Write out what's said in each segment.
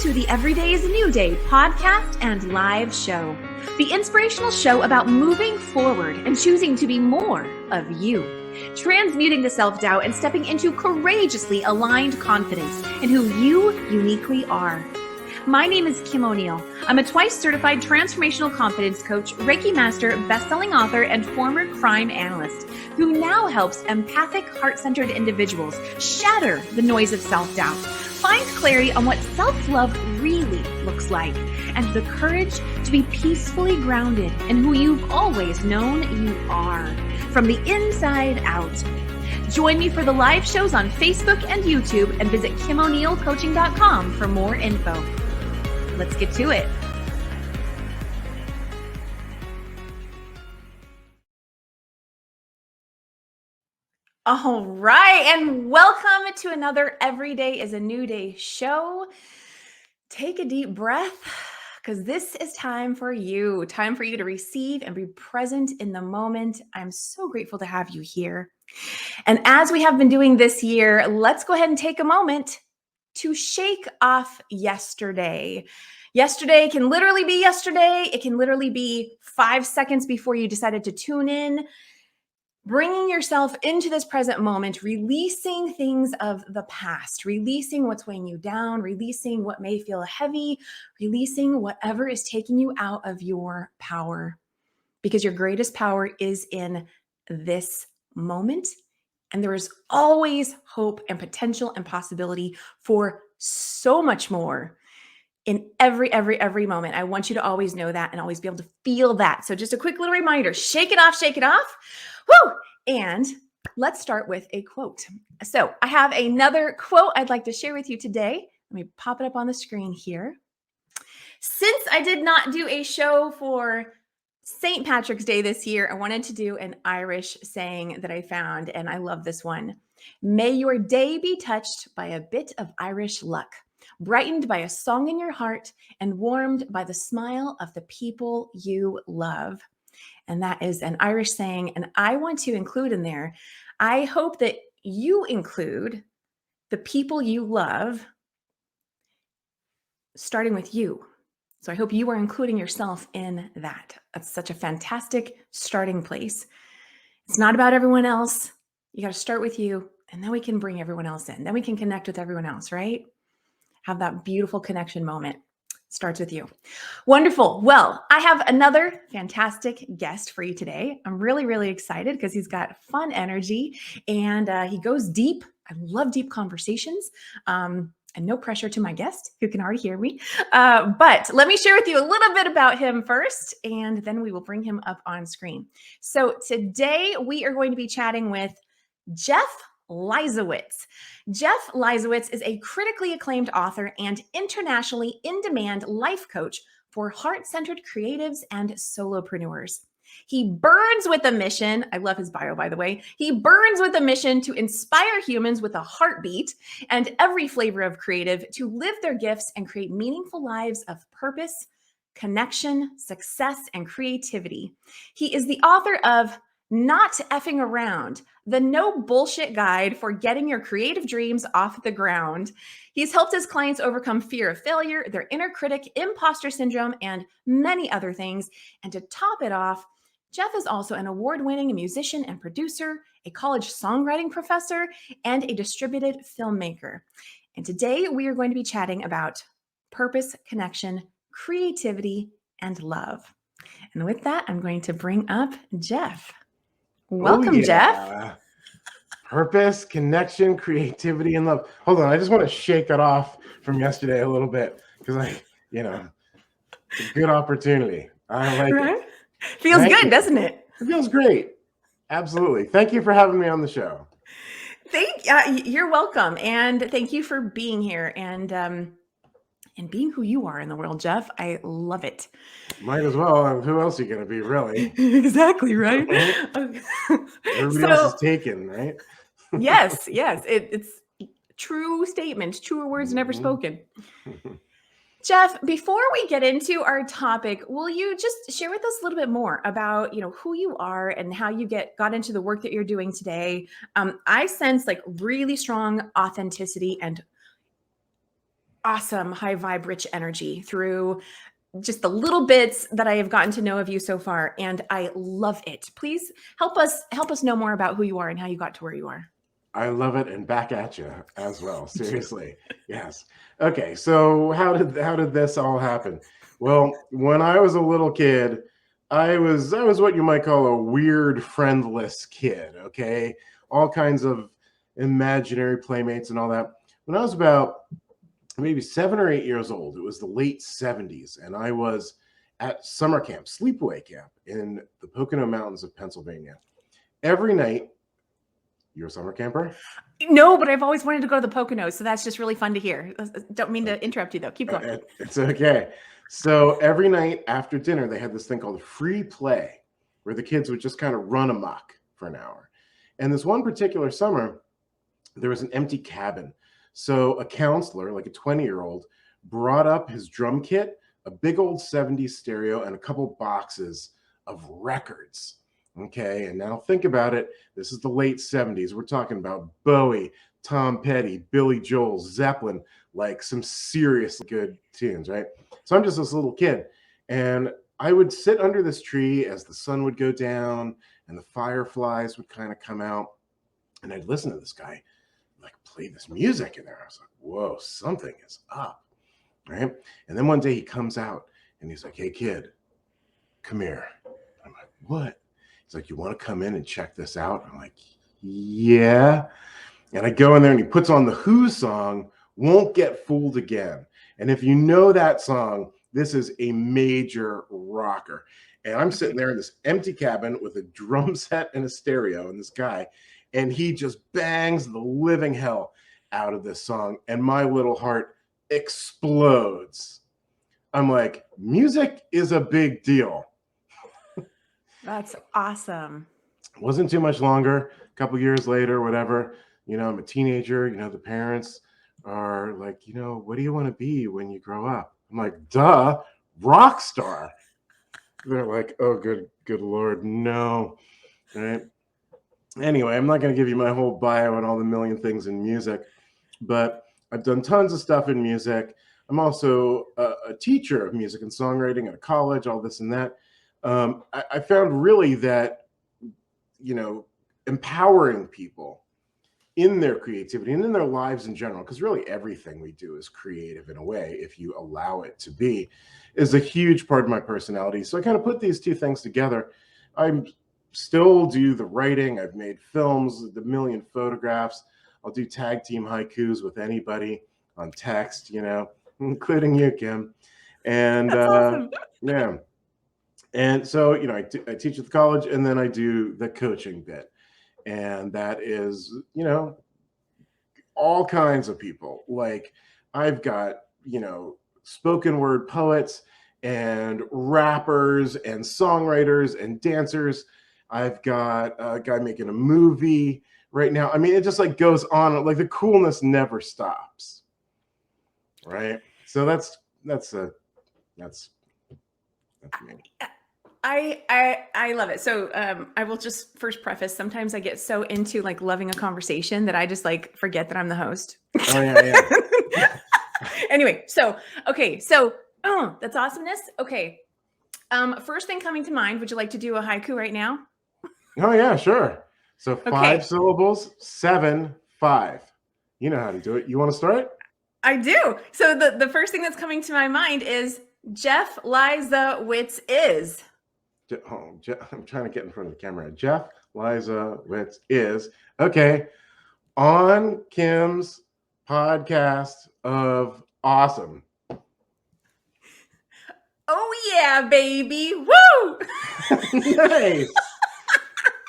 to the Everyday is a New Day podcast and live show, the inspirational show about moving forward and choosing to be more of you, transmuting the self-doubt and stepping into courageously aligned confidence in who you uniquely are. My name is Kim O'Neill. I'm a twice certified transformational confidence coach, Reiki master, best-selling author, and former crime analyst who now helps empathic, heart-centered individuals shatter the noise of self-doubt, find clarity on what self-love really looks like, and the courage to be peacefully grounded in who you've always known you are, from the inside out. Join me for the live shows on Facebook and YouTube, and visit KimO'NeillCoaching.com for more info. Let's get to it. All right, and welcome to another Every Day is a New Day show. Take a deep breath, because this is time for you to receive and be present in the moment. I'm so grateful to have you here. And as we have been doing this year, let's go ahead and take a moment to shake off yesterday. Yesterday can literally be yesterday. It can literally be 5 seconds before you decided to tune in. Bringing yourself into this present moment, releasing things of the past, releasing what's weighing you down, releasing what may feel heavy, releasing whatever is taking you out of your power. Because your greatest power is in this moment. And there is always hope and potential and possibility for so much more in every moment. I want you to always know that and always be able to feel that. So just a quick little reminder, shake it off, shake it off. Woo! And let's start with a quote. So I have another quote I'd like to share with you today. Let me pop it up on the screen here. Since I did not do a show for St. Patrick's Day this year, I wanted to do an Irish saying that I found, and I love this one. May your day be touched by a bit of Irish luck, brightened by a song in your heart, and warmed by the smile of the people you love. And that is an Irish saying, and I want to include in there, I hope that you include the people you love, starting with you. So I hope you are including yourself in that. That's such a fantastic starting place. It's not about everyone else. You got to start with you, and then we can bring everyone else in. Then we can connect with everyone else, right? Have that beautiful connection moment. Starts with you. Wonderful. Well, I have another fantastic guest for you today. I'm really excited because he's got fun energy and he goes deep. I love deep conversations. And no pressure to my guest who can already hear me. But let me share with you a little bit about him first, and then we will bring him up on screen. So today we are going to be chatting with Jeff Lysowitz. Jeff Lysowitz is a critically acclaimed author and internationally in-demand life coach for heart-centered creatives and solopreneurs. He burns with a mission. I love his bio, by the way. He burns with a mission to inspire humans with a heartbeat and every flavor of creative to live their gifts and create meaningful lives of purpose, connection, success, and creativity. He is the author of Not Effing Around, the No Bullshit Guide for Getting Your Creative Dreams Off the Ground. He's helped his clients overcome fear of failure, their inner critic, imposter syndrome, and many other things. And to top it off, Jeff is also an award-winning musician and producer, a college songwriting professor, and a distributed filmmaker. And today we are going to be chatting about purpose, connection, creativity, and love. And with that, I'm going to bring up Jeff. Welcome, Jeff. Purpose, connection, creativity, and love. Hold on. I just want to shake it off from yesterday a little bit because it's a good opportunity. I like it. Feels good, doesn't it? It feels great. Absolutely. Thank you for having me on the show. You're welcome. And thank you for being here and being who you are in the world, Jeff. I love it. Might as well. Who else are you going to be, really? Exactly, right? Everybody else is taken, right? Yes. It's true statements, truer words never spoken. Jeff, before we get into our topic, will you just share with us a little bit more about, who you are and how you got into the work that you're doing today? I sense like really strong authenticity and awesome, high vibe, rich energy through just the little bits that I have gotten to know of you so far, and I love it. Please help us know more about who you are and how you got to where you are. I love it, and back at you as well. Seriously, yes. Okay, so how did this all happen? Well, when I was a little kid, I was what you might call a weird, friendless kid. Okay, all kinds of imaginary playmates and all that. When I was about maybe 7 or 8 years old, it was the late '70s, and I was at summer camp, sleepaway camp in the Pocono Mountains of Pennsylvania. Every night, you're a summer camper? No, but I've always wanted to go to the Poconos, so that's just really fun to hear. Don't mean to interrupt you though. Keep going. It's okay. So every night after dinner, they had this thing called free play, where the kids would just kind of run amok for an hour. And this one particular summer, there was an empty cabin. So a counselor, like a 20-year-old, brought up his drum kit, a big old '70s stereo, and a couple boxes of records. Okay, and now think about it. This is the late '70s. We're talking about Bowie, Tom Petty, Billy Joel, Zeppelin, like some seriously good tunes, right? So I'm just this little kid, and I would sit under this tree as the sun would go down and the fireflies would kind of come out, and I'd listen to this guy like play this music in there. I was like, whoa, something is up, right? And then one day he comes out and he's like, hey, kid, come here. I'm like, what? He's like, you want to come in and check this out? I'm like, yeah. And I go in there and he puts on the Who song, Won't Get Fooled Again. And if you know that song, this is a major rocker. And I'm sitting there in this empty cabin with a drum set and a stereo and this guy, and he just bangs the living hell out of this song. And my little heart explodes. I'm like, music is a big deal. That's awesome. Wasn't too much longer, a couple years later, whatever, I'm a teenager, the parents are like, what do you want to be when you grow up? I'm like, duh, rock star. They're like, oh, good Lord, no. Right? Anyway, I'm not going to give you my whole bio and all the million things in music, but I've done tons of stuff in music. I'm also a teacher of music and songwriting at a college, all this and that. I found really that, empowering people in their creativity and in their lives in general, because really everything we do is creative in a way, if you allow it to be, is a huge part of my personality. So I kind of put these two things together. I still do the writing. I've made films, the million photographs. I'll do tag team haikus with anybody on text, including you, Kim. And That's awesome. yeah. And so, I teach at the college, and then I do the coaching bit. And that is, all kinds of people. Like I've got, spoken word poets and rappers and songwriters and dancers. I've got a guy making a movie right now. I mean, it just like goes on. Like the coolness never stops. Right. So that's me. I love it. So I will just first preface, sometimes I get so into like loving a conversation that I just like forget that I'm the host. Oh yeah. Anyway, that's awesomeness. Okay. First thing coming to mind, would you like to do a haiku right now? Oh yeah, sure. So 5 syllables, 7, 5. You know how to do it. You want to start? I do. So the first thing that's coming to my mind is Jeff Lysowitz is. I'm trying to get in front of the camera. Jeff Lysowitz is, okay, on Kim's podcast of awesome. Oh yeah, baby. Woo! Nice.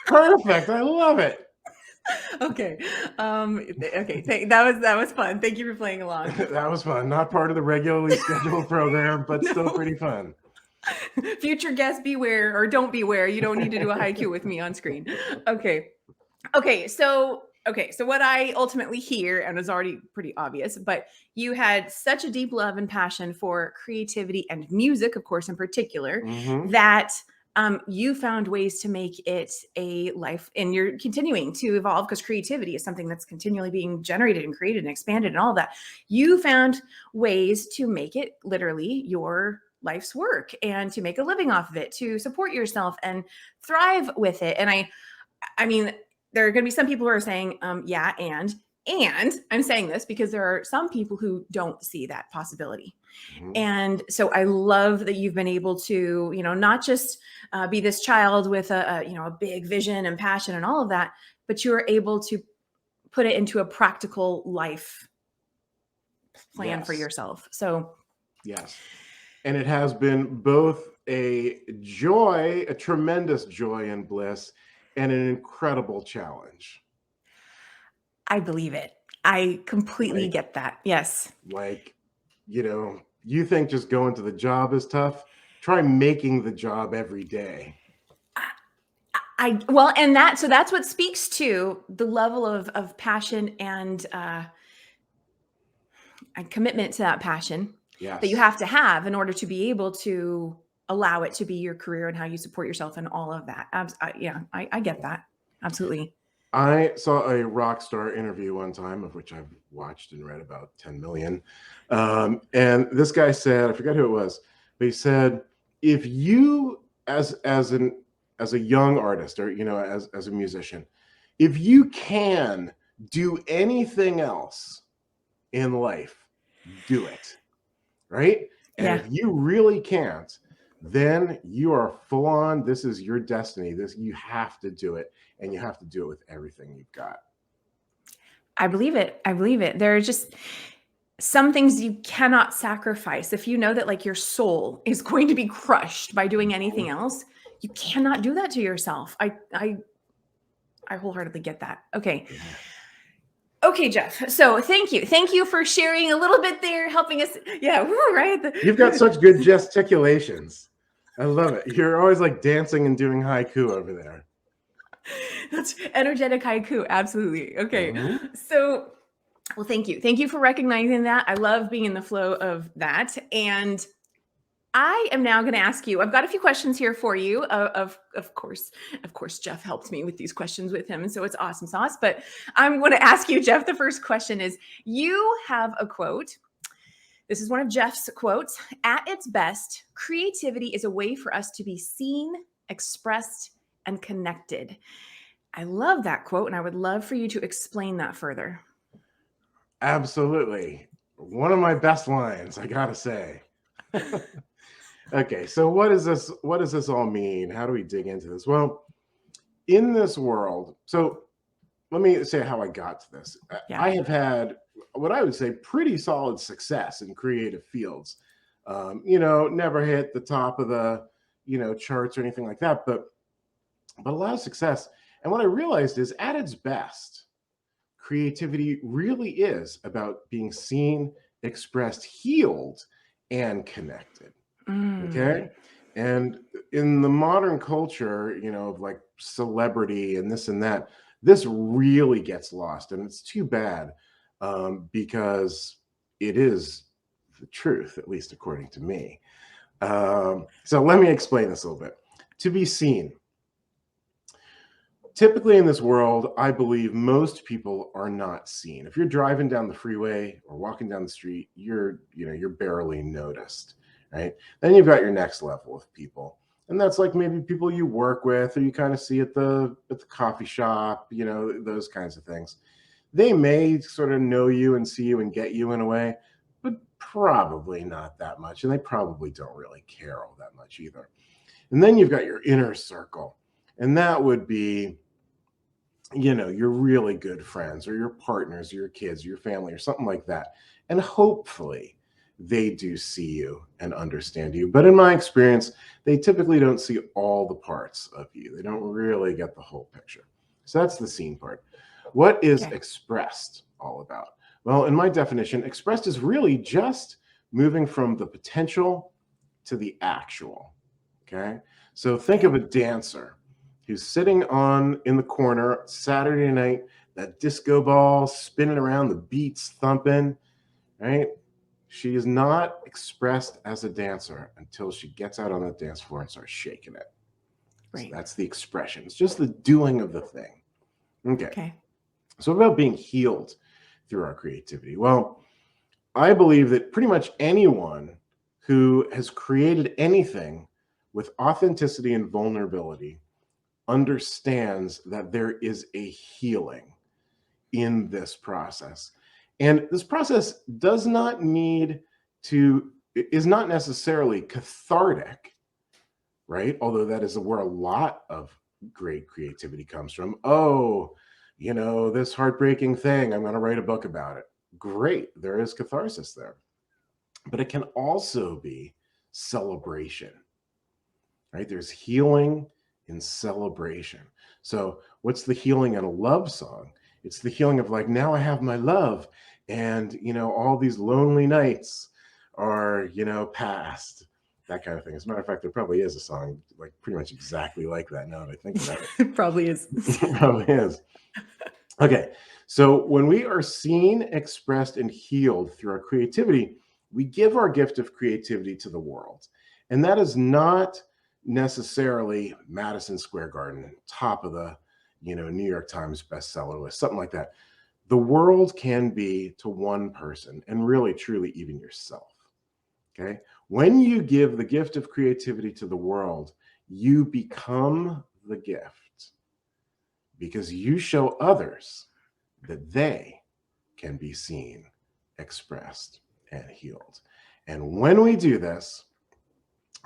Perfect. I love it. Okay. Okay. That was fun. Thank you for playing along. That was fun. Not part of the regularly scheduled program, but still pretty fun. Future guests beware, or don't beware. You don't need to do a haiku with me on screen. Okay. So what I ultimately hear, and it's already pretty obvious, but you had such a deep love and passion for creativity and music, of course, in particular, that you found ways to make it a life, and you're continuing to evolve because creativity is something that's continually being generated and created and expanded and all that. You found ways to make it literally your life's work and to make a living off of it, to support yourself and thrive with it. And I mean, there are going to be some people who are saying, yeah, and I'm saying this because there are some people who don't see that possibility. Mhm. And so I love that you've been able to, not just be this child with a big vision and passion and all of that, but you're able to put it into a practical life plan for Yes. yourself. So Yes. And it has been both a joy, a tremendous joy and bliss, and an incredible challenge. I believe it. I completely Like, get that. Yes. like, you think just going to the job is tough? Try making the job every day. And that's what speaks to the level of passion and commitment to that passion that you Yes. have to have in order to be able to allow it to be your career and how you support yourself and all of that. I get that. Absolutely. I saw a rock star interview one time, of which I've watched and read about 10 million. And this guy said, I forget who it was, but he said, if you as a young artist, or as a musician, if you can do anything else in life, do it. Right? And Yeah. if you really can't, then you are full on. This is your destiny. You have to do it, and you have to do it with everything you've got. I believe it. I believe it. There are just some things you cannot sacrifice. If you know that like your soul is going to be crushed by doing anything else, you cannot do that to yourself. I wholeheartedly get that. Okay. Yeah. Okay, Jeff. So thank you. Thank you for sharing a little bit there, helping us. Yeah, right. You've got such good gesticulations. I love it. You're always like dancing and doing haiku over there. That's energetic haiku. Absolutely. Okay. Mhm. So, well, thank you. Thank you for recognizing that. I love being in the flow of that. And I am now going to ask you, I've got a few questions here for you. Of course, Jeff helped me with these questions with him. And so it's awesome sauce. But I'm going to ask you, Jeff, the first question is, you have a quote. This is one of Jeff's quotes. At its best, creativity is a way for us to be seen, expressed, and connected. I love that quote, and I would love for you to explain that further. Absolutely. One of my best lines, I gotta say. Okay, so what does this all mean? How do we dig into this? Well, in this world, so let me say how I got to this. Yeah. I have had what I would say pretty solid success in creative fields. Never hit the top of the charts or anything like that, but a lot of success. And what I realized is, at its best, creativity really is about being seen, expressed, healed, and connected. Okay. And in the modern culture, of like celebrity and this and that, this really gets lost. And it's too bad, because it is the truth, at least according to me. So let me explain this a little bit. To be seen. Typically in this world, I believe most people are not seen. If you're driving down the freeway or walking down the street, you're barely noticed. Right? Then you've got your next level of people. And that's like maybe people you work with or you kind of see at the coffee shop, those kinds of things. They may sort of know you and see you and get you in a way, but probably not that much. And they probably don't really care all that much either. And then you've got your inner circle. And that would be, your really good friends or your partners, or your kids, or your family, or something like that. And hopefully they do see you and understand you. But in my experience, they typically don't see all the parts of you. They don't really get the whole picture. So that's the seen part. What is expressed all about? Well, in my definition, expressed is really just moving from the potential to the actual. Okay. So think of a dancer who's sitting in the corner Saturday night, that disco ball spinning around, the beats thumping, right? She is not expressed as a dancer until she gets out on the dance floor and starts shaking it. So Right. that's the expression. It's just the doing of the thing. Okay. Okay. So about being healed through our creativity. Well, I believe that pretty much anyone who has created anything with authenticity and vulnerability understands that there is a healing in this process. And this process does not need to, is not necessarily cathartic, right? Although that is where a lot of great creativity comes from. Oh, this heartbreaking thing, I'm going to write a book about it. Great, there is catharsis there. But it can also be celebration, right? There's healing in celebration. So what's the healing in a love song? It's the healing of like, now I have my love, and all these lonely nights are past, that kind of thing. As a matter of fact, there probably is a song like pretty much exactly like that now that I think about it. It probably is. It probably is. Okay, so when we are seen, expressed, and healed through our creativity, we give our gift of creativity to the world. And that is not necessarily Madison Square Garden, top of the New York Times bestseller list, something like that. The world can be to one person, and really truly even yourself. Okay, when you give the gift of creativity to the world, you become the gift, because you show others that they can be seen, expressed, and healed. And when we do this,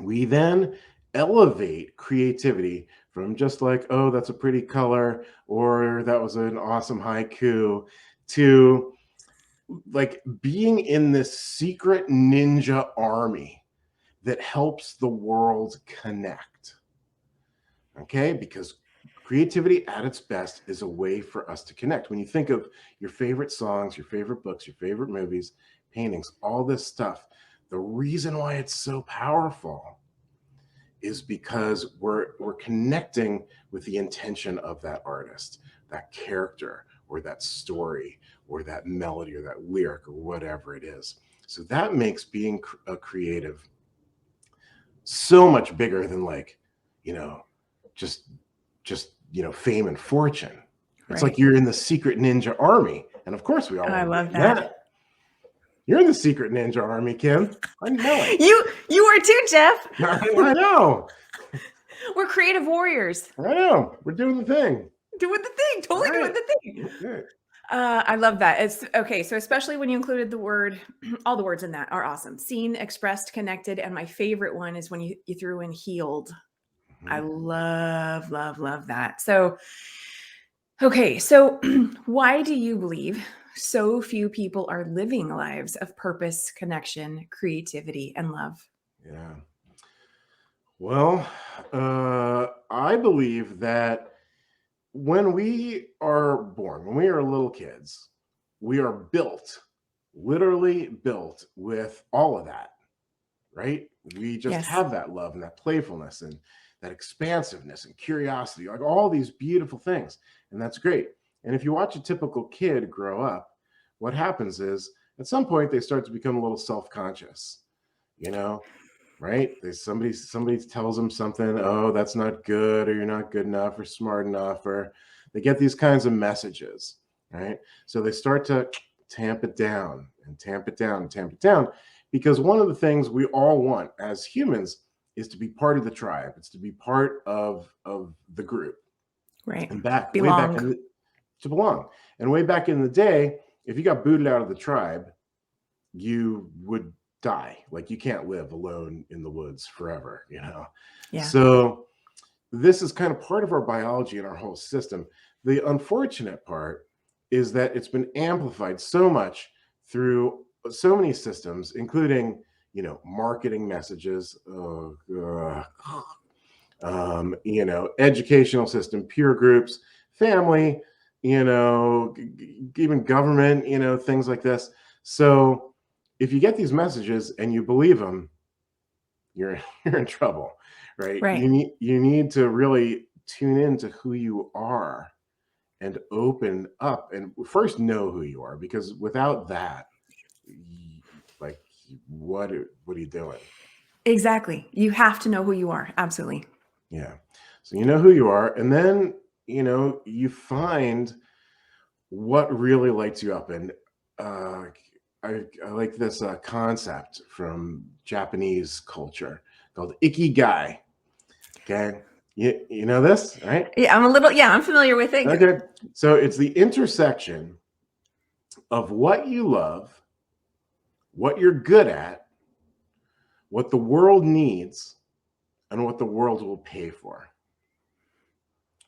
we then elevate creativity from just like, oh, that's a pretty color, or that was an awesome haiku, to like being in this secret ninja army that helps the world connect. Okay, because creativity at its best is a way for us to connect. When you think of your favorite songs, your favorite books, your favorite movies, paintings, all this stuff, the reason why it's so powerful is because we're connecting with the intention of that artist, that character, or that story, or that melody, or that lyric, or whatever it is. So that makes being a creative so much bigger than like, just fame and fortune. It's like you're in the secret ninja army. And of course we all I want to love be in that. You're in the secret ninja army, Kim. I know it. You are too, Jeff. I know. We're creative warriors. I know. We're doing the thing. Doing the thing. Totally doing the thing. Okay. I love that. It's okay. So especially when you included the word, all the words in that are awesome. Seen, expressed, connected. And my favorite one is when you threw in healed. I love, love, love that. So, okay. So why do you believe so few people are living lives of purpose, connection, creativity, and love? Yeah. Well, I believe that when we are born, when we are little kids, we are built, literally built with all of that, right? We just Yes. have that love and that playfulness and that expansiveness and curiosity, like all these beautiful things. And that's great. And if you watch a typical kid grow up, what happens is at some point they start to become a little self-conscious, right? Somebody tells them something, oh, that's not good, or you're not good enough or smart enough, or they get these kinds of messages, right? So they start to tamp it down and tamp it down and tamp it down, because one of the things we all want as humans is to be part of the tribe. It's to be part of the group. Right. And to belong. And way back in the day, if you got booted out of the tribe, you would die. Like you can't live alone in the woods forever, Yeah. So this is kind of part of our biology and our whole system. The unfortunate part is that it's been amplified so much through so many systems, including marketing messages, educational system, peer groups, family, even government, things like this. So if you get these messages and you believe them, you're in trouble, right? Right. You need to really tune into who you are and open up and first know who you are, because without that, like, what are you doing? Exactly. You have to know who you are. Absolutely. Yeah. So you know who you are, and then you find what really lights you up. And I like this concept from Japanese culture called ikigai. Okay, you know this, right? Yeah, I'm familiar with it. Okay, so it's the intersection of what you love, what you're good at, what the world needs, and what the world will pay for.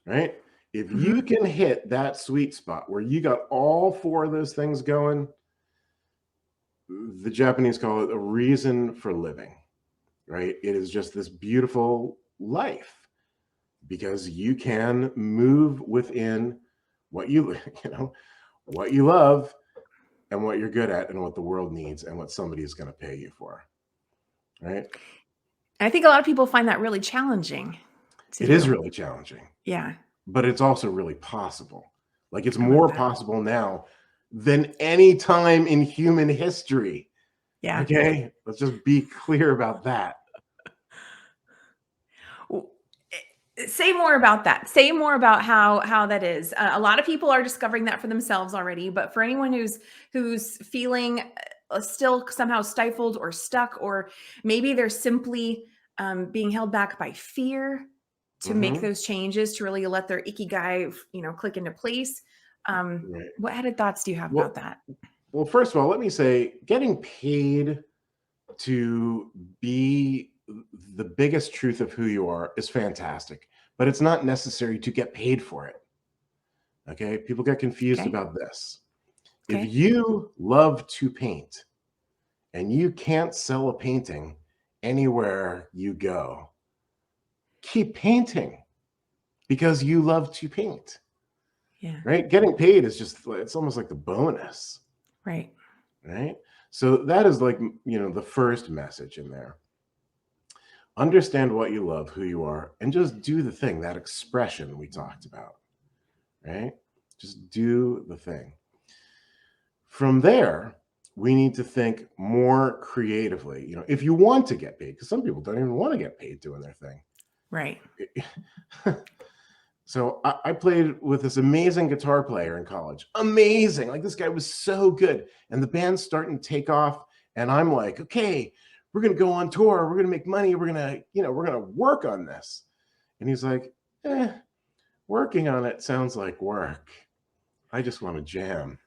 Right? If you can hit that sweet spot where you got all four of those things going, the Japanese call it a reason for living, right? It is just this beautiful life because you can move within what what you love and what you're good at and what the world needs and what somebody is going to pay you for, right? I think a lot of people find that really challenging. It is really challenging. Yeah. But it's also really possible. Like it's more possible now than any time in human history. Yeah. Okay. Let's just be clear about that. Say more about that. Say more about how that is. A lot of people are discovering that for themselves already, but for anyone who's feeling still somehow stifled or stuck, or maybe they're simply being held back by fear to make those changes, to really let their ikigai, click into place. Right. What added thoughts do you have about that? Well, first of all, let me say getting paid to be the biggest truth of who you are is fantastic, but it's not necessary to get paid for it. Okay. People get confused about this. Okay. If you love to paint and you can't sell a painting anywhere you go, keep painting because you love to paint. Yeah. Right. Getting paid is it's almost like the bonus. Right. Right. So that is like, the first message in there. Understand what you love, who you are, and just do the thing, that expression we talked about. Right. Just do the thing. From there, we need to think more creatively. If you want to get paid, because some people don't even want to get paid doing their thing. Right. So I played with this amazing guitar player in college. Amazing. Like this guy was so good. And the band's starting to take off. And I'm like, okay, we're going to go on tour. We're going to make money. We're going to work on this. And he's like, working on it sounds like work. I just want to jam.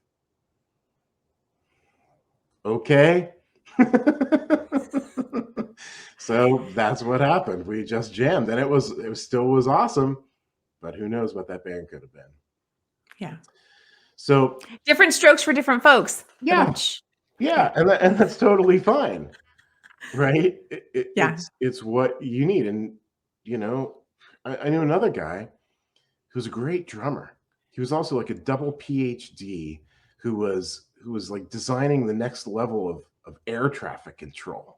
Okay. So that's what happened. We just jammed, and it still was awesome, but who knows what that band could have been. Yeah. So different strokes for different folks. Yeah. Yeah. And that's totally fine. Right. It's what you need. And, I knew another guy who's a great drummer. He was also like a double PhD who was like designing the next level of air traffic control.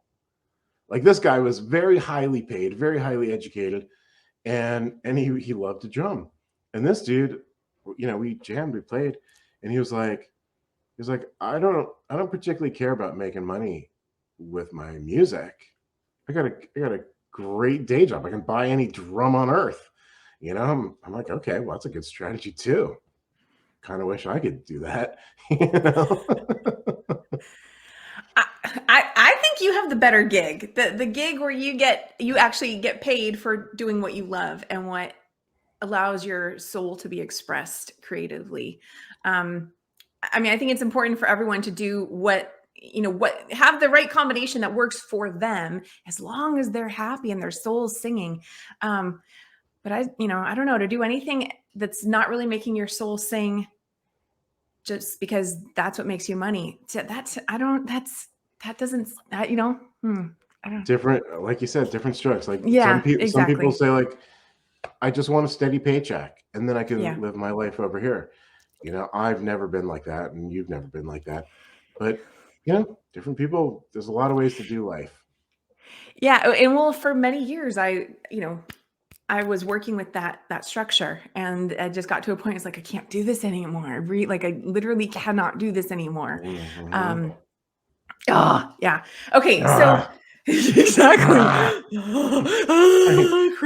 Like this guy was very highly paid, very highly educated, and he loved to drum. And this dude, we jammed, we played, and he was like, I don't particularly care about making money with my music. I got a great day job. I can buy any drum on earth. I'm like, okay, well, that's a good strategy too. Kind of wish I could do that. I think you have the better gig, the gig where you actually get paid for doing what you love and what allows your soul to be expressed creatively. I think it's important for everyone to do have the right combination that works for them, as long as they're happy and their soul's singing. But I don't know, to do anything that's not really making your soul sing just because that's what makes you money. I don't different, like you said, different strokes. Like exactly. Some people say like, I just want a steady paycheck and then I can live my life over here. I've never been like that, and you've never been like that, but different people, there's a lot of ways to do life. Yeah. And well, for many years, I was working with that structure, and I just got to a point. It's like, I can't do this anymore. I literally cannot do this anymore. Yeah. Okay. So exactly.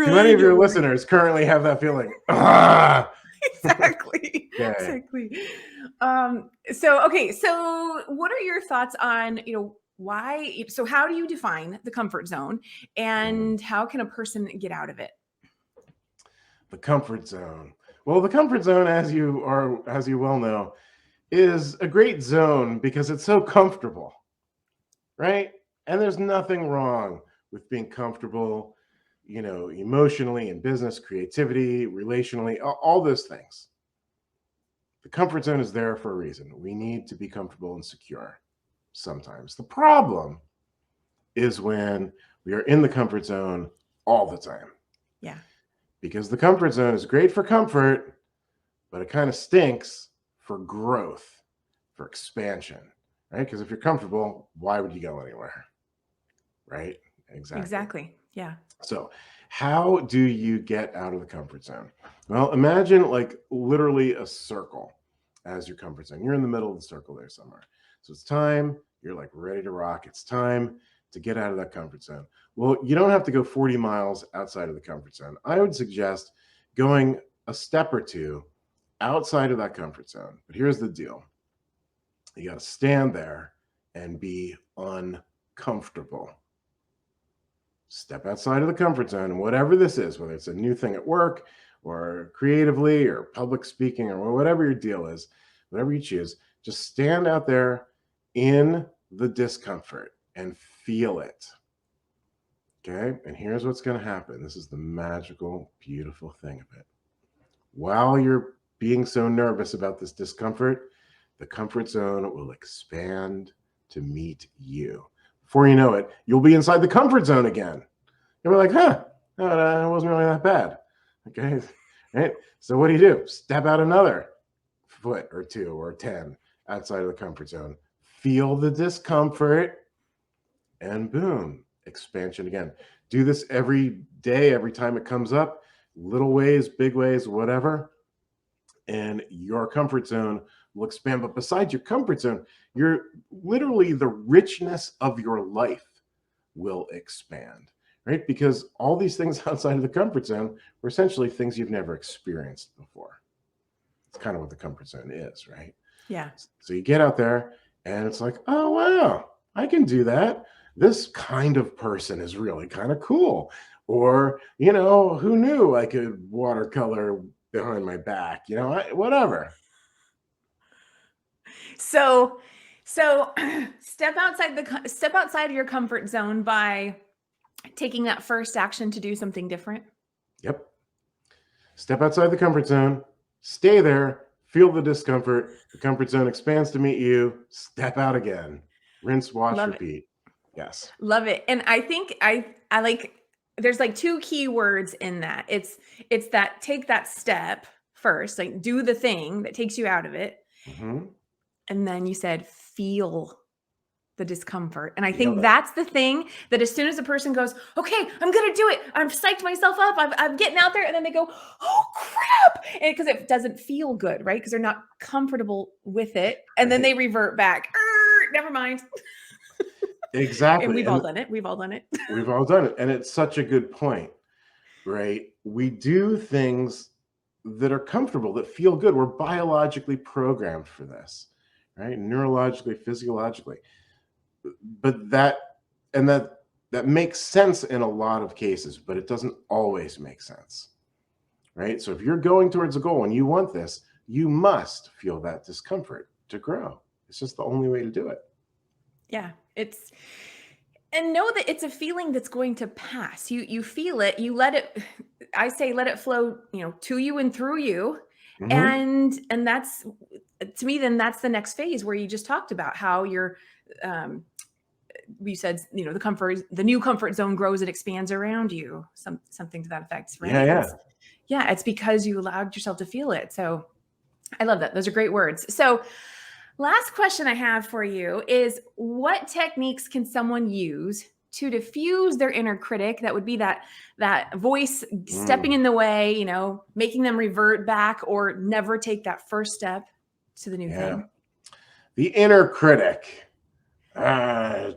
Too many of your Cringe. listeners currently have that feeling. Ah! Exactly. Okay. Exactly. So what are your thoughts on, why, so how do you define the comfort zone and how can a person get out of it? The comfort zone. Well, the comfort zone, as you well know, is a great zone because it's so comfortable, right? And there's nothing wrong with being comfortable, emotionally, in business, creativity, relationally, all those things. The comfort zone is there for a reason. We need to be comfortable and secure sometimes. The problem is when we are in the comfort zone all the time. Yeah. Because the comfort zone is great for comfort, but it kind of stinks for growth, for expansion, right? Because if you're comfortable, why would you go anywhere? Right? Exactly. Yeah. So how do you get out of the comfort zone? Well, imagine like literally a circle as your comfort zone. You're in the middle of the circle there somewhere. So it's time, you're like ready to rock. It's time to get out of that comfort zone. Well, you don't have to go 40 miles outside of the comfort zone. I would suggest going a step or two outside of that comfort zone. But here's the deal. You got to stand there and be uncomfortable. Step outside of the comfort zone, and whatever this is, whether it's a new thing at work or creatively or public speaking or whatever your deal is, whatever you choose, just stand out there in the discomfort and feel it. Okay? And here's what's going to happen. This is the magical, beautiful thing of it. While you're being so nervous about this discomfort, the comfort zone will expand to meet you. Before you know it, you'll be inside the comfort zone again. You'll be like, no, it wasn't really that bad. Okay, right? So what do? Step out another foot or 2 or 10 outside of the comfort zone. Feel the discomfort and boom, expansion again. Do this every day, every time it comes up, little ways, big ways, whatever. And your comfort zone will expand. But besides your comfort zone, literally the richness of your life will expand, right? Because all these things outside of the comfort zone were essentially things you've never experienced before. It's kind of what the comfort zone is, right? Yeah. So you get out there and it's like, oh, wow, I can do that. This kind of person is really kind of cool. Or, who knew I could watercolor behind my back, whatever. So step outside of your comfort zone by taking that first action to do something different. Yep. Step outside the comfort zone, stay there, feel the discomfort. The comfort zone expands to meet you. Step out again. Rinse, wash, repeat. Yes. Love it. And I think I like, there's like 2 key words in that. It's that take that step first, like do the thing that takes you out of it. Mm-hmm. And then you said, feel the discomfort. And I think that's the thing that as soon as a person goes, okay, I'm going to do it. I'm psyched myself up. I'm getting out there. And then they go, oh crap. Because it doesn't feel good, right? Because they're not comfortable with it. And then they revert back. Never mind. Exactly. And we've all done it. We've all done it. We've all done it. And it's such a good point, right? We do things that are comfortable, that feel good. We're biologically programmed for this, right? Neurologically, physiologically. But that makes sense in a lot of cases, but it doesn't always make sense, right? So if you're going towards a goal and you want this, you must feel that discomfort to grow. It's just the only way to do it. Yeah, and know that it's a feeling that's going to pass. You feel it, you let it, I say, let it flow, to you and through you. Mm-hmm. And that's, to me, then that's the next phase where you just talked about how you're, you said, the new comfort zone grows and expands around you. Something to that effect, right? Yeah. It's because you allowed yourself to feel it. So I love that. Those are great words. So last question I have for you is, what techniques can someone use to diffuse their inner critic? That would be that voice stepping in the way, making them revert back or never take that first step to the new thing. The inner critic. Right?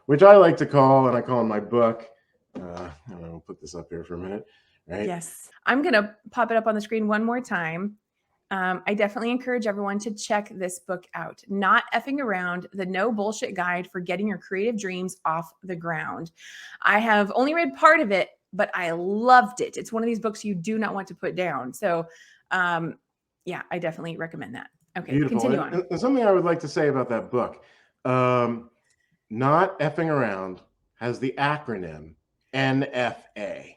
Which I like to call, and I call in my book, I'll put this up here for a minute, right? Yes. I'm going to pop it up on the screen one more time. I definitely encourage everyone to check this book out. Not Effing Around, the No Bullshit Guide for Getting Your Creative Dreams Off the Ground. I have only read part of it, but I loved it. It's one of these books you do not want to put down. So, yeah, I definitely recommend that. Okay, Beautiful. continue on. And something I would like to say about that book, Not Effing Around has the acronym NFA.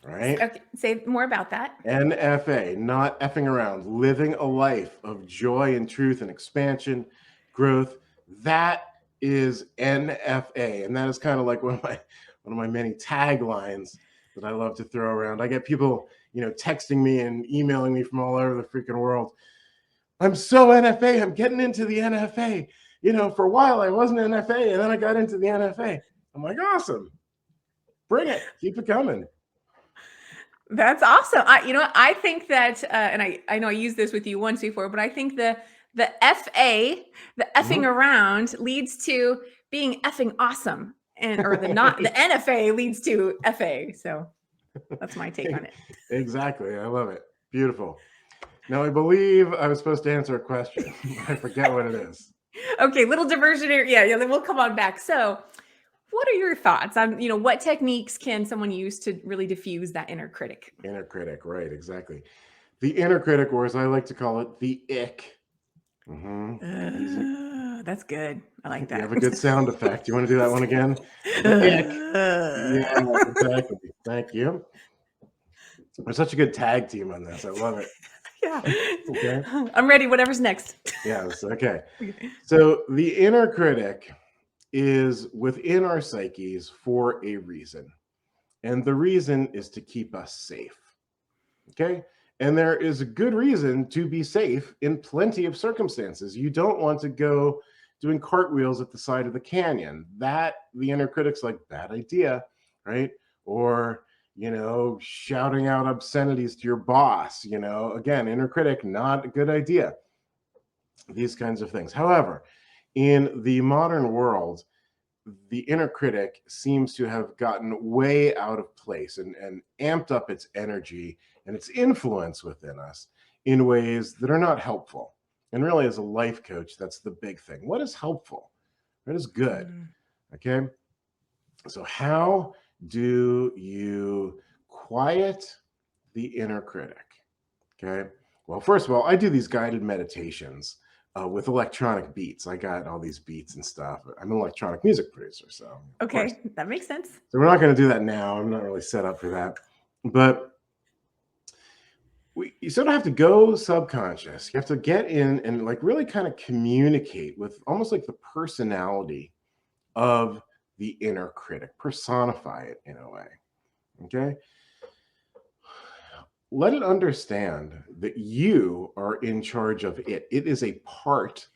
Right? Okay, say more about that. NFA, not effing around, living a life of joy and truth and expansion, growth. That is NFA, and that is kind of like one of my many taglines that I love to throw around. I get people, texting me and emailing me from all over the freaking world. I'm so NFA. I'm getting into the NFA. For a while I wasn't NFA, and then I got into the NFA. I'm like, awesome. Bring it. Keep it coming. That's awesome. I think that, and I know I used this with you once before, but I think the FA, the effing around, leads to being effing awesome, or the NFA leads to FA. So that's my take on it. Exactly. I love it. Beautiful. Now I believe I was supposed to answer a question. I forget what it is. Okay, little diversion here. Yeah. Then we'll come on back. So, what are your thoughts on, what techniques can someone use to really diffuse that inner critic? Inner critic, right, exactly. The inner critic, or as I like to call it, the ick. That's good. I like that. You have a good sound effect. You want to do that one again? The ick. Yeah, exactly. Thank you. We're such a good tag team on this. I love it. Yeah. Okay. I'm ready. Whatever's next. Yes. Okay. So the inner critic is within our psyches for a reason. And the reason is to keep us safe. Okay? And there is a good reason to be safe in plenty of circumstances. You don't want to go doing cartwheels at the side of the canyon. That, the inner critic's like, bad idea, right? Or, shouting out obscenities to your boss, again, inner critic, not a good idea. These kinds of things. However, in the modern world, the inner critic seems to have gotten way out of place and amped up its energy and its influence within us in ways that are not helpful. And really, as a life coach, that's the big thing. What is helpful? What is good? Okay. So how do you quiet the inner critic? Okay. Well, first of all, I do these guided meditations with electronic beats. I got all these beats and stuff. I'm an electronic music producer, so okay, that makes sense. So we're not going to do that now. I'm not really set up for that, but you sort of have to go subconscious. You have to get in and really kind of communicate with almost like the personality of the inner critic, personify it in a way. Okay. Let it understand that you are in charge of it. It is a part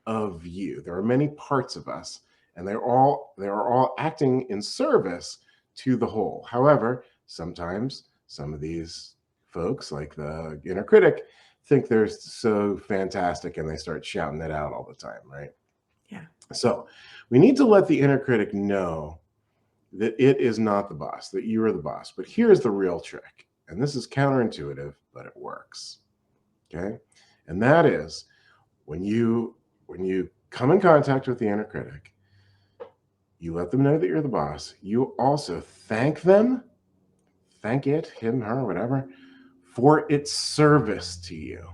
of you. There are many parts of us, and they are all acting in service to the whole. However, sometimes some of these folks, like the inner critic, think they're so fantastic and they start shouting it out all the time, right? Yeah. So we need to let the inner critic know that it is not the boss, that you are the boss. But here's the real trick. And this is counterintuitive, but it works. Okay. And that is when you come in contact with the inner critic, you let them know that you're the boss. You also thank them, thank it, him, her, whatever, for its service to you.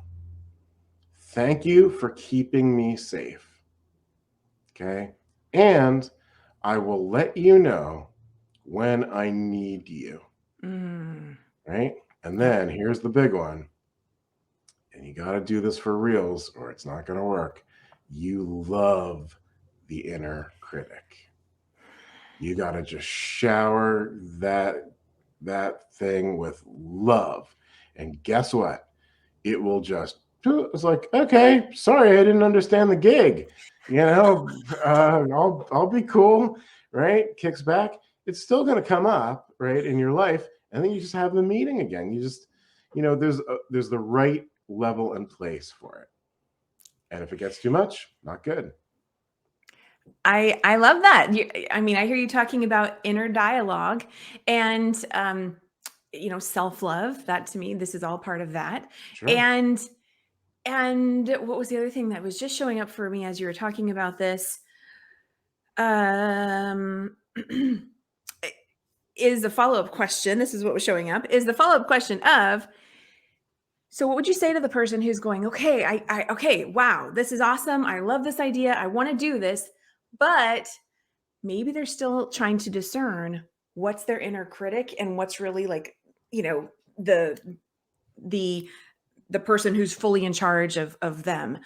Thank you for keeping me safe. Okay. And I will let you know when I need you. Right? And then here's the big one. And you got to do this for reals or it's not going to work. You love the inner critic. You got to just shower that thing with love. And guess what? It will just, it's like, okay, sorry, I didn't understand the gig. I'll be cool, right? Kicks back. It's still going to come up, right, in your life. And then you just have the meeting again. You just, there's the right level and place for it. And if it gets too much, not good. I love that. I mean, I hear you talking about inner dialogue and, self-love. That to me, this is all part of that. Sure. And what was the other thing that was just showing up for me as you were talking about this? Um, is the follow-up question. This is what was showing up. Is the follow-up question of, so what would you say to the person who's going, okay, okay, wow, this is awesome. I love this idea. I want to do this, but maybe they're still trying to discern what's their inner critic and what's really like, the the the person who's fully in charge of them.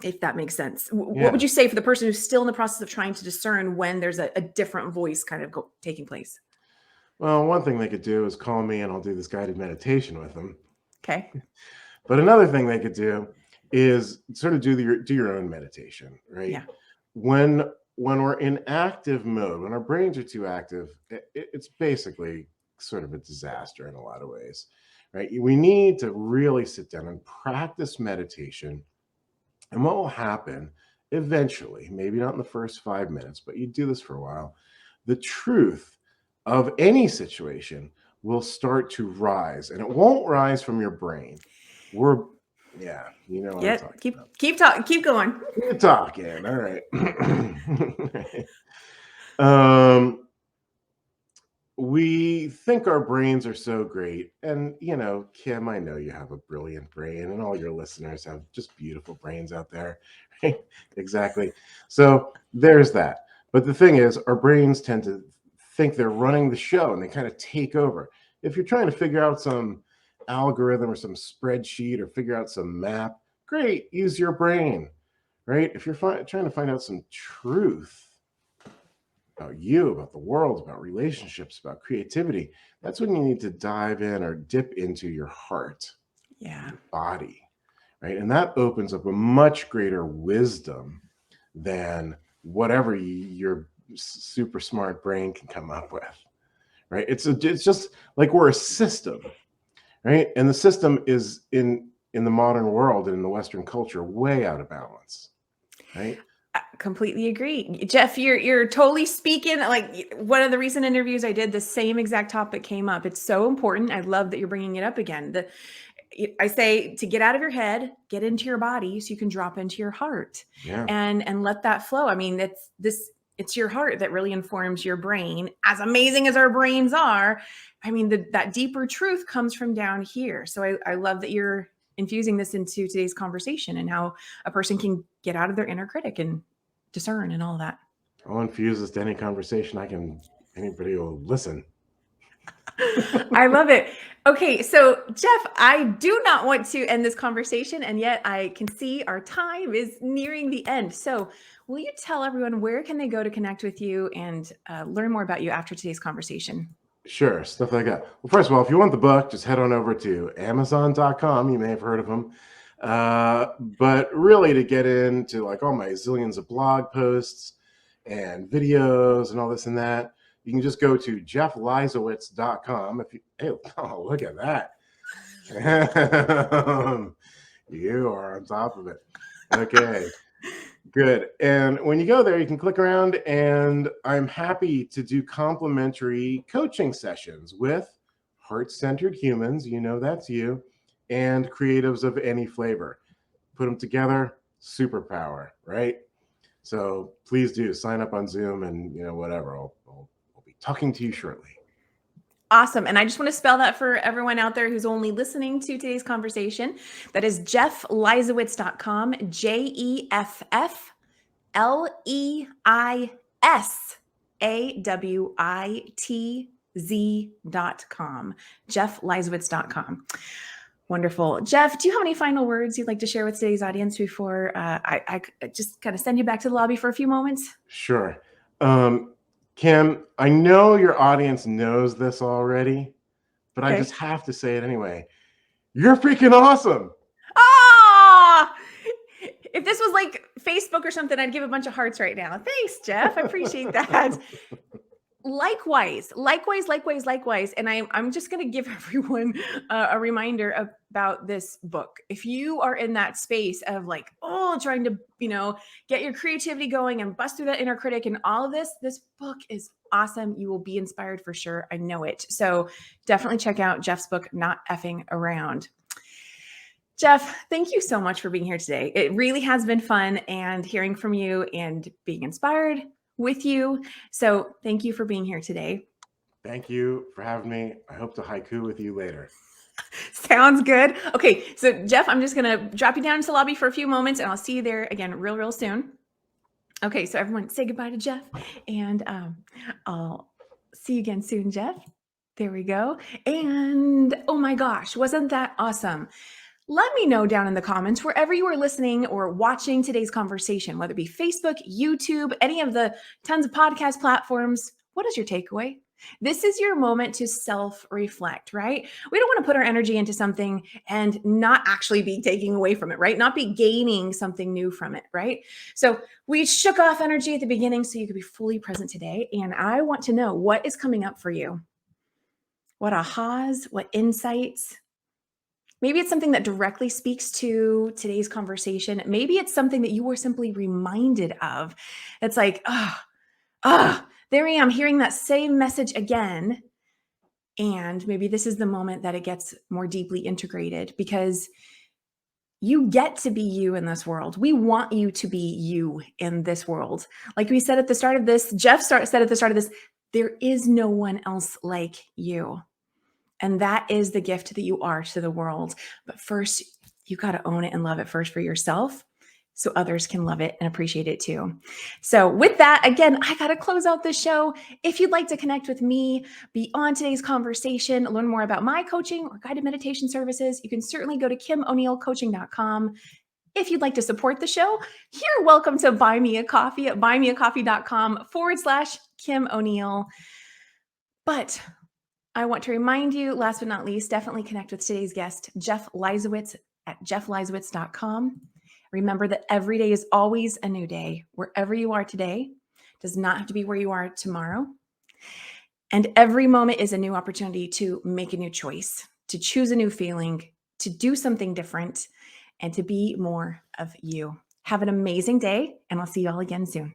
If that makes sense. What would Yeah. you say for the person who's still in the process of trying to discern when there's a different voice kind of taking place? Well, one thing they could do is call me and I'll do this guided meditation with them. Okay. But another thing they could do is sort of do your own meditation, right? Yeah. When we're in active mode, when our brains are too active, it's basically sort of a disaster in a lot of ways, right? We need to really sit down and practice meditation. And what will happen eventually, maybe not in the first 5 minutes, but you do this for a while, the truth of any situation will start to rise, and it won't rise from your brain. Yeah, you know what I'm talking Keep about. keep talking. Keep going. Keep talking. All right. We think our brains are so great. And, Kim, I know you have a brilliant brain, and all your listeners have just beautiful brains out there. Right? Exactly. So there's that. But the thing is, our brains tend to think they're running the show and they kind of take over. If you're trying to figure out some algorithm or some spreadsheet or figure out some map, great, use your brain, right? If you're trying to find out some truth about you, about the world, about relationships, about creativity, that's when you need to dive in or dip into your heart, Yeah. your body, right? And that opens up a much greater wisdom than whatever your super smart brain can come up with, right? It's just like we're a system, right? And the system is in the modern world and in the Western culture way out of balance, right? I completely agree. Jeff, you're totally speaking like one of the recent interviews I did, the same exact topic came up. It's so important. I love that you're bringing it up again. I say to get out of your head, get into your body so you can drop into your heart. Yeah. And let that flow. I mean, it's your heart that really informs your brain. As amazing as our brains are, I mean, that deeper truth comes from down here. So I love that you're infusing this into today's conversation and how a person can get out of their inner critic and discern and all that. I'll infuse this to any conversation anybody will listen. I love it. Okay, so Jeff, I do not want to end this conversation, and yet I can see our time is nearing the end. So will you tell everyone where can they go to connect with you and learn more about you after today's conversation? Sure, stuff like that. Well, first of all, if you want the book, just head on over to Amazon.com. You may have heard of them. But really to get into like all my zillions of blog posts and videos and all this and that, you can just go to jefflysowitz.com. Oh, look at that. You are on top of it. Okay. Good. And when you go there, you can click around, and I'm happy to do complimentary coaching sessions with heart-centered humans, that's you, and creatives of any flavor. Put them together, superpower, right? So please do sign up on Zoom, and whatever. I'll be talking to you shortly. Awesome. And I just want to spell that for everyone out there who's only listening to today's conversation. That is jefflysowitz.com, JeffLysawitz.com, jefflysowitz.com. Wonderful. Jeff, do you have any final words you'd like to share with today's audience before I just kind of send you back to the lobby for a few moments? Sure. Kim, I know your audience knows this already, but I just have to say it anyway. You're freaking awesome. Ah! If this was like Facebook or something, I'd give a bunch of hearts right now. Thanks, Jeff. I appreciate that. Likewise. And I'm just going to give everyone a reminder about this book. If you are in that space of like, oh, trying to, get your creativity going and bust through that inner critic and all of this book is awesome. You will be inspired for sure. I know it. So definitely check out Jeff's book, Not Effing Around. Jeff, thank you so much for being here today. It really has been fun and hearing from you and being inspired with you. So thank you for being here today. Thank you for having me. I hope to haiku with you later. Sounds good. Okay, so Jeff, I'm just going to drop you down into the lobby for a few moments and I'll see you there again real soon. Okay, so everyone say goodbye to Jeff and I'll see you again soon, Jeff. There we go. And oh my gosh, wasn't that awesome? Let me know down in the comments, wherever you are listening or watching today's conversation, whether it be Facebook, YouTube, any of the tons of podcast platforms, what is your takeaway? This is your moment to self-reflect, right? We don't want to put our energy into something and not actually be taking away from it, right? Not be gaining something new from it, right? So we shook off energy at the beginning so you could be fully present today. And I want to know what is coming up for you. What ahas, what insights? Maybe it's something that directly speaks to today's conversation. Maybe it's something that you were simply reminded of. It's like, there I am hearing that same message again. And maybe this is the moment that it gets more deeply integrated because you get to be you in this world. We want you to be you in this world. Like we said at the start of this, Jeff said at the start of this, there is no one else like you. And that is the gift that you are to the world. But first, you got to own it and love it first for yourself so others can love it and appreciate it too. So with that, again, I got to close out the show. If you'd like to connect with me beyond today's conversation, learn more about my coaching or guided meditation services, you can certainly go to KimO'NeillCoaching.com. If you'd like to support the show, you're welcome to buy me a coffee at buymeacoffee.com/Kim O'Neill. But I want to remind you, last but not least, definitely connect with today's guest, Jeff Lysowitz at jefflysowitz.com. Remember that every day is always a new day. Wherever you are today does not have to be where you are tomorrow. And every moment is a new opportunity to make a new choice, to choose a new feeling, to do something different, and to be more of you. Have an amazing day, and I'll see you all again soon.